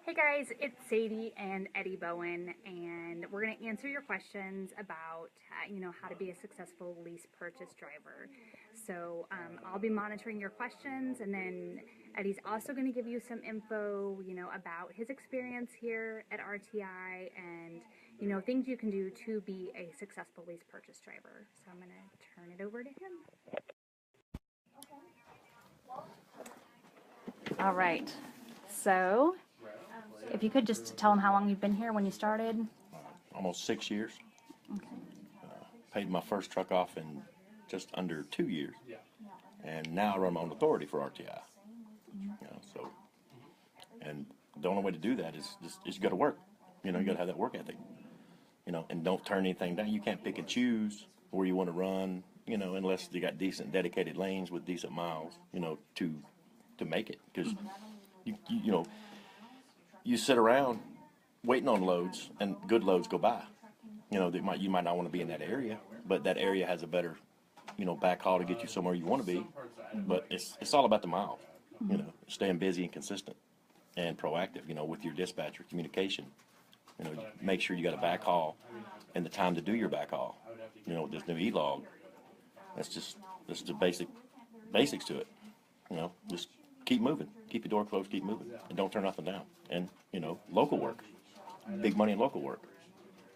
Hey guys, it's Sadie and Eddie Bowen, and we're going to answer your questions about, how to be a successful lease purchase driver. So I'll be monitoring your questions, and then Eddie's also going to give you some info, about his experience here at RTI and, things you can do to be a successful lease purchase driver. So I'm going to turn it over to him. All right. So if you could just tell them how long you've been here, when you started. Almost 6 years. Okay. Paid my first truck off in just under 2 years, and now I run my own authority for RTI. And the only way to do that is you got to work. You got to have that work ethic. And don't turn anything down. You can't pick and choose where you want to run. Unless you got decent dedicated lanes with decent miles. To make it, because you sit around waiting on loads, and good loads go by. You might not want to be in that area, but that area has a better, backhaul to get you somewhere you want to be. But it's all about the miles. Staying busy and consistent and proactive. With your dispatcher communication. Make sure you got a backhaul and the time to do your backhaul. With this new e-log, that's the basics to it. Just keep moving, keep your door closed, keep moving, and don't turn nothing down. And local work, big money in local work.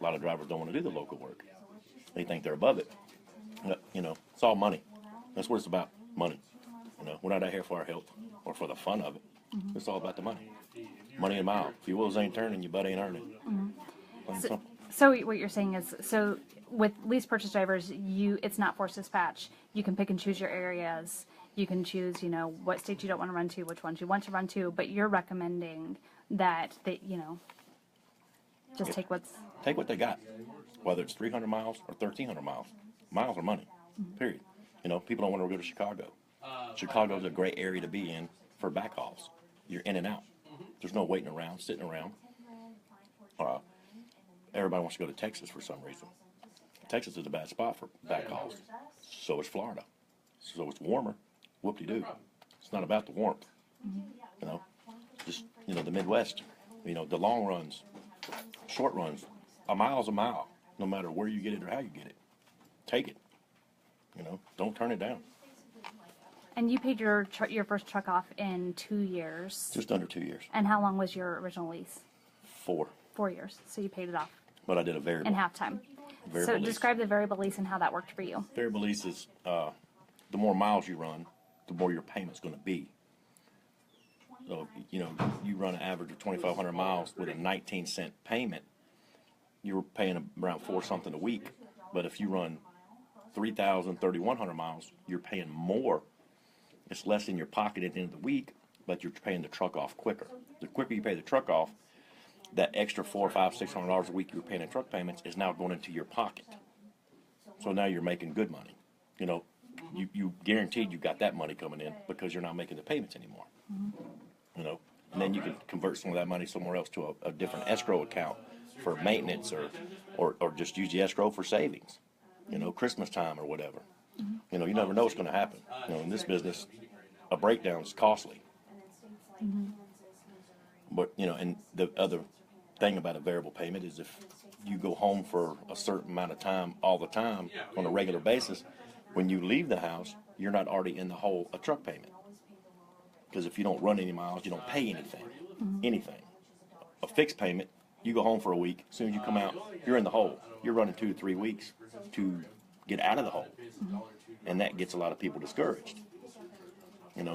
A lot of drivers don't want to do the local work. They think they're above it. But, it's all money. That's what it's about, money. We're not out here for our health or for the fun of it. It's all about the money. Money and mile. If your wheels ain't turning, your butt ain't earning. So what you're saying is, with lease purchase drivers, it's not forced dispatch. You can pick and choose your areas. You can choose, what states you don't want to run to, which ones you want to run to, but you're recommending that they, just take what they got, whether it's 300 miles or 1,300 miles. Miles are money, period. People don't want to go to Chicago. Chicago's a great area to be in for backhauls. You're in and out. There's no waiting around, sitting around. Everybody wants to go to Texas for some reason. Texas is a bad spot for backhauls. So is Florida. So it's warmer. Whoop-de-doo. It's not about the warmth. Just, the Midwest, the long runs, short runs, a mile's a mile, no matter where you get it or how you get it. Take it. Don't turn it down. And you paid your first truck off in 2 years. Just under 2 years. And how long was your original lease? 4. 4 years. So you paid it off. But I did a variable. In half time. Variable lease. Describe the variable lease and how that worked for you. Variable lease is the more miles you run, the more your payment's going to be. So, you run an average of 2,500 miles with a 19-cent payment, you're paying around 4 something a week. But if you run 3,000, 3,100 miles, you're paying more. It's less in your pocket at the end of the week, but you're paying the truck off quicker. The quicker you pay the truck off, that extra $400, $500, $600 a week you're paying in truck payments is now going into your pocket. So now you're making good money. You guaranteed you got that money coming in because you're not making the payments anymore. And then you can convert some of that money somewhere else to a different escrow account for maintenance or just use the escrow for savings. Christmas time or whatever. You never know what's going to happen. In this business, a breakdown is costly. But, and the other thing about a variable payment is if you go home for a certain amount of time all the time on a regular basis, when you leave the house, you're not already in the hole a truck payment. Because if you don't run any miles, you don't pay anything. A fixed payment, you go home for a week. As soon as you come out, you're in the hole. You're running 2 to 3 weeks to get out of the hole. And that gets a lot of people discouraged.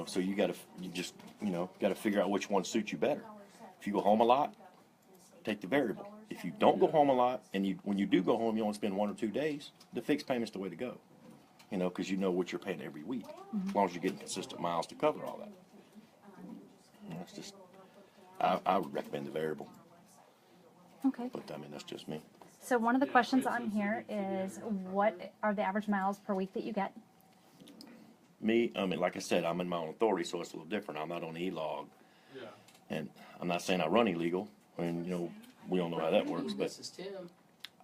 So you got to figure out which one suits you better. If you go home a lot, take the variable. If you don't go home a lot, and when you do go home, you only spend 1 or 2 days, the fixed payment's the way to go. Because you know what you're paying every week, as long as you're getting consistent miles to cover all that. It's just, I would recommend the variable. Okay. But that's just me. So one of the questions on here is, what are the average miles per week that you get? Me, like I said, I'm in my own authority, so it's a little different. I'm not on e-log. And I'm not saying I run illegal. We all know how that works, but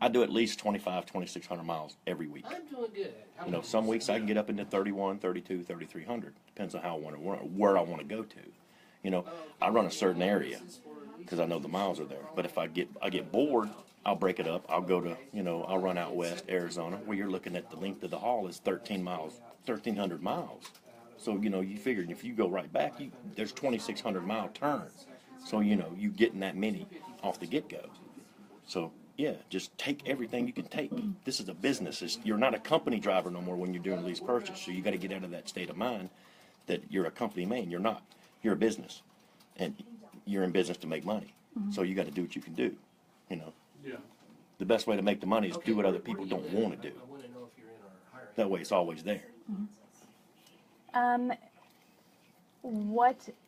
I do at least 2,600 miles every week. I'm doing good. Some weeks I can get up into 31, 32, 3,300. Depends on how I want to run, where I want to go to. I run a certain area. because I know the miles are there. But if I get bored, I'll break it up. I'll go to, I'll run out west, Arizona, where you're looking at the length of the haul is 1,300 miles. So, you figured if you go right back, there's 2,600 mile turns. So, you getting that many off the get-go. So, yeah, just take everything you can take. This is a business. You're not a company driver no more when you're doing lease purchase. So you got to get out of that state of mind that you're a company man. You're not. You're a business. And you're in business to make money. So you got to do what you can do, Yeah. The best way to make the money is do what other people don't want to do. That way it's always there.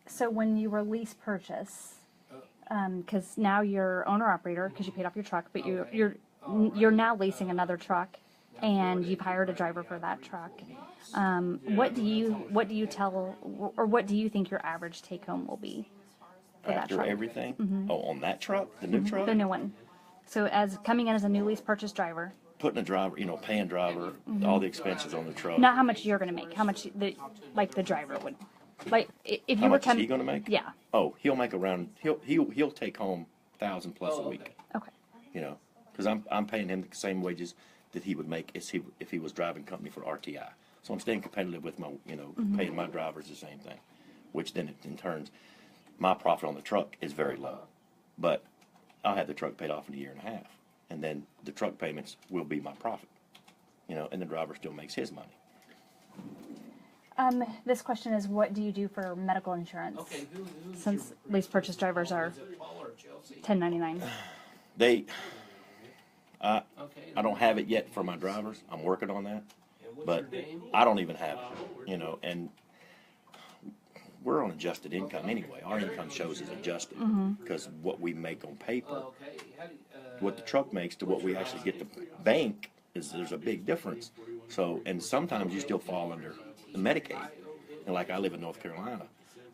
So when you were lease purchase, because now you're owner operator because you paid off your truck, but you're now leasing another truck, and you've hired a driver for that truck. What do you tell, or what do you think your average take home will be for that After truck? everything? Oh, on that truck? The new truck? The new one. So as coming in as a new lease purchase driver. Putting a driver, paying driver, all the expenses on the truck. Not how much you're going to make. How much the driver would. Like if you How were much is he going to make? Yeah. Oh, he'll make around. He'll take home 1,000 plus a week. Okay. Because I'm paying him the same wages that he would make if he was driving company for RTI. So I'm staying competitive with my paying my drivers the same thing, which then in turns my profit on the truck is very low, but I'll have the truck paid off in a year and a half, and then the truck payments will be my profit, and the driver still makes his money. This question is, what do you do for medical insurance? Since lease purchase drivers are 1099. I don't have it yet for my drivers. I'm working on that, but I don't even have it, and we're on adjusted income anyway. Our income shows is adjusted because what we make on paper, what the truck makes to what we actually get to bank there's a big difference. So, and sometimes you still fall under the Medicaid. And like I live in North Carolina,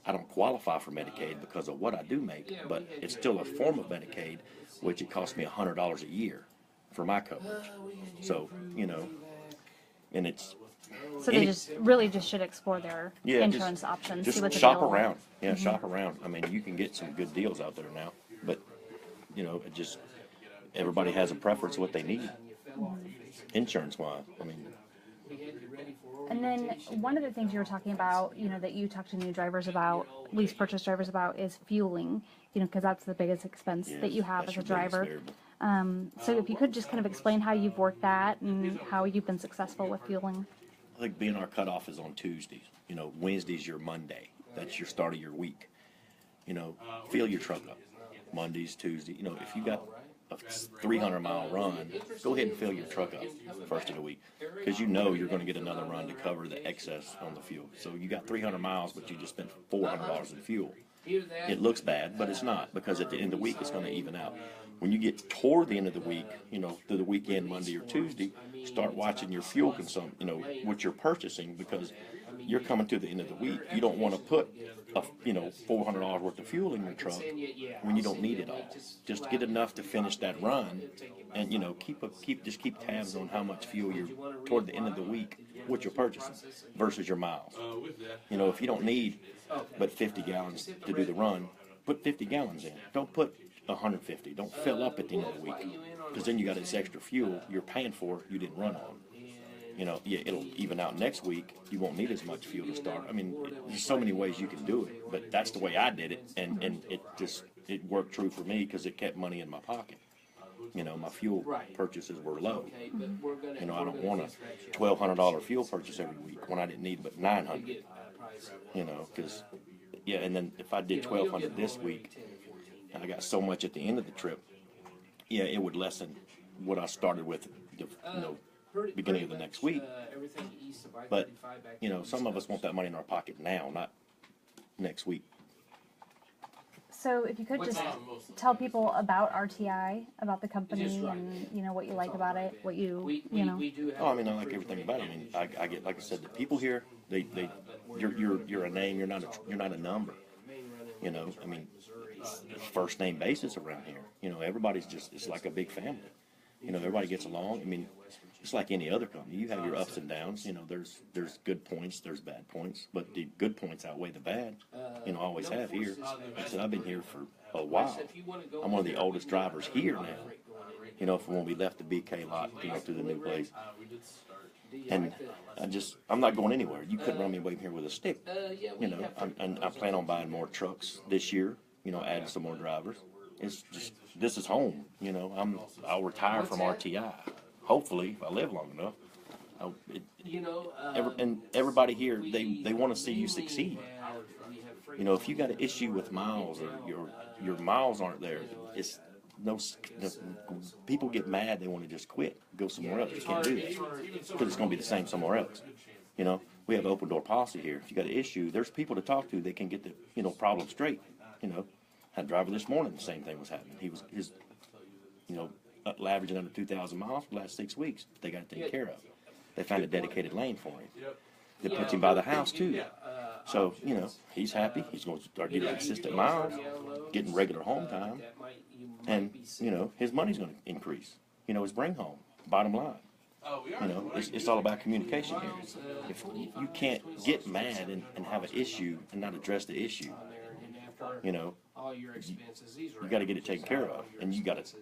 I don't qualify for Medicaid because of what I do make, but it's still a form of Medicaid, which it costs me $100 a year for my coverage. So, and it's. So they just should explore their insurance options. Just see what's shop available. around. Yeah, shop around. I mean, you can get some good deals out there now, but it just everybody has a preference what they need, insurance wise. I mean. And then one of the things you were talking about, that you talk to new drivers about, lease purchase drivers about, is fueling. Because that's the biggest expense that you have as a driver. So if you could just kind of explain how you've worked that and how you've been successful with fueling. I think being our cutoff is on Tuesdays. Wednesday's your Monday. That's your start of your week. Fill your truck up. Mondays, Tuesday. If you got a 300-mile run, go ahead and fill your truck up first of the week, because you're going to get another run to cover the excess on the fuel. So you got 300 miles, but you just spent $400 in fuel. It looks bad, but it's not, because at the end of the week it's going to even out. When you get toward the end of the week, through the weekend, Monday or Tuesday, start watching your fuel consumption, what you're purchasing, because you're coming to the end of the week. You don't want to put $400 worth of fuel in your truck when you don't need it all. Just get enough to finish that run, and keep tabs on how much fuel you're toward the end of the week, what you're purchasing versus your miles. If you don't need but 50 gallons to do the run, put 50 gallons in. Don't put 150. Don't fill up at the end of the week, because then you got this extra fuel you're paying for you didn't run on. It'll even out next week. You won't need as much fuel to start. I mean, there's so many ways you can do it, but that's the way I did it, and it worked true for me because it kept money in my pocket. My fuel purchases were low. I don't want a $1,200 fuel purchase every week when I didn't need but $900. Because and then if I did $1,200 this week, and I got so much at the end of the trip, it would lessen what I started with, beginning of the next week. But some of us want that money in our pocket now, not next week. So if you could just tell people about RTI, about the company, and what you like about it, what you. Oh, I mean, I like everything about it. I mean, I get, like I said, the people here, you're a name. You're not a number. I mean, first name basis around here. Everybody's it's like a big family. You know, everybody gets along. I mean, it's like any other company. You have your ups and downs. You know, there's good points, there's bad points, but the good points outweigh the bad. You know, always have here. Like I said, I've been here for a while. I'm one of the oldest drivers here now. You know, from when we left the BK lot, you know, through the new place. And I'm not going anywhere. You couldn't run me away from here with a stick. You know, I plan on buying more trucks this year. You know, adding some more drivers. It's just, this is home. You know, I'll retire from RTI. Hopefully, if I live long enough. And everybody here, they want to see you succeed. You know, if you got an issue with miles or your miles aren't there, it's no, people get mad. They want to just quit, go somewhere else. You can't do that because it's going to be the same somewhere else. You know, we have an open door policy here. If you got an issue, there's people to talk to. They can get the problem straight. You know, had a driver this morning. The same thing was happening. His averaging under 2,000 miles for the last 6 weeks. They got it taken care of. They found a dedicated lane for him. They put him by the house too. So, you know, he's happy. He's going to start getting consistent miles, getting regular home time, and, you know, his money's going to increase. You know, his bring home, bottom line. You know, it's all about communication here. If you can't get mad and have an issue and not address the issue, you know, you got to get it taken care of, and you got to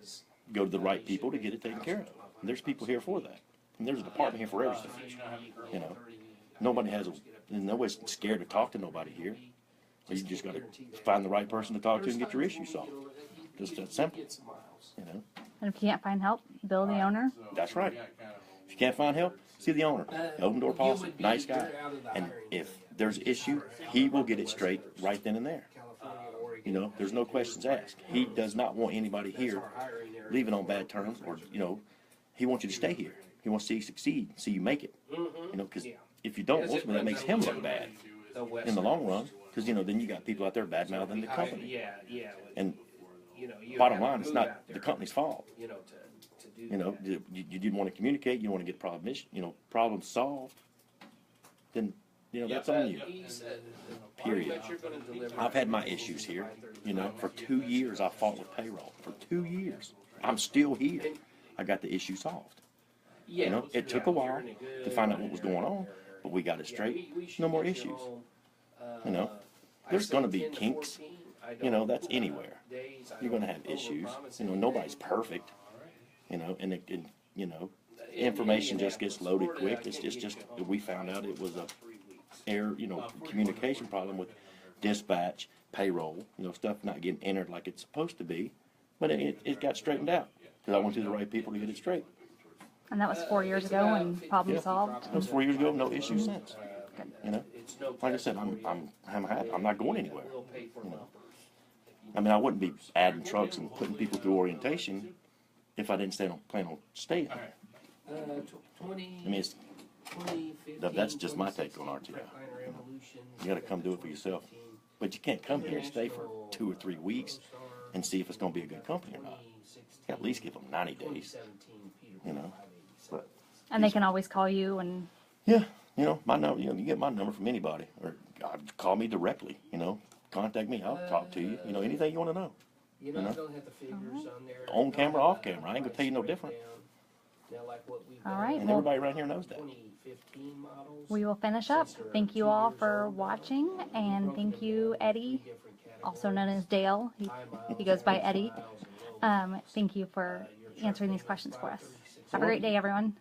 go to the right people to get it taken care of. And there's people here for that. And there's a department here for everything. You know, nobody's scared to talk to nobody here. So you just got to find the right person to talk to and get your issue solved. Just that simple. You know. And if you can't find help, bill the owner. That's right. If you can't find help, see the owner. Open door policy, nice guy. And if there's an issue, he will get it straight right then and there. You know, there's no questions asked. He does not want anybody here leaving on bad terms, or, you know, he wants you to stay here. He wants to see you succeed, see you make it. You know, because if you don't, ultimately that makes him look bad in the long run. Because, you know, then you got people out there bad-mouthing the company. And bottom line, it's not the company's fault. You know, you didn't want to communicate, you want to get problems solved, then, you know, that's on you. Period. I've had my issues here. You know, for 2 years I fought with payroll. For 2 years. I'm still here. I got the issue solved. You know, it took a while to find out what was going on, but we got it straight. No more issues. You know, there's going to be kinks. You know, that's anywhere. You're going to have issues. You know, nobody's perfect. You know, and you know, information just gets loaded quick. It's just we found out it was communication problem with dispatch, payroll, you know, stuff not getting entered like it's supposed to be, but it got straightened out because I went to the right people to get it straight. And that was 4 years ago, and problem solved. That was 4 years ago. No issue since. You know, like I said, I'm happy. I'm not going anywhere. You know, I mean, I wouldn't be adding trucks and putting people through orientation if I didn't plan on staying. I mean, that's just my take on RTI. You got to come do it for yourself, but you can't come here and stay for 2 or 3 weeks and see if it's going to be a good company or not. You got to at least give them 90 days. You know. And they can always call you and. Yeah, you know, my number. You know, you get my number from anybody, or call me directly. You know, contact me. I'll talk to you. You know, anything you want to know. You know, on camera, off camera. I ain't gonna tell you no different. All right. And everybody around here knows that. We will finish up. Thank you all for watching, and thank you, Eddie, also known as Dale. He goes by Eddie. Thank you for answering these questions for us. Have a great day, everyone.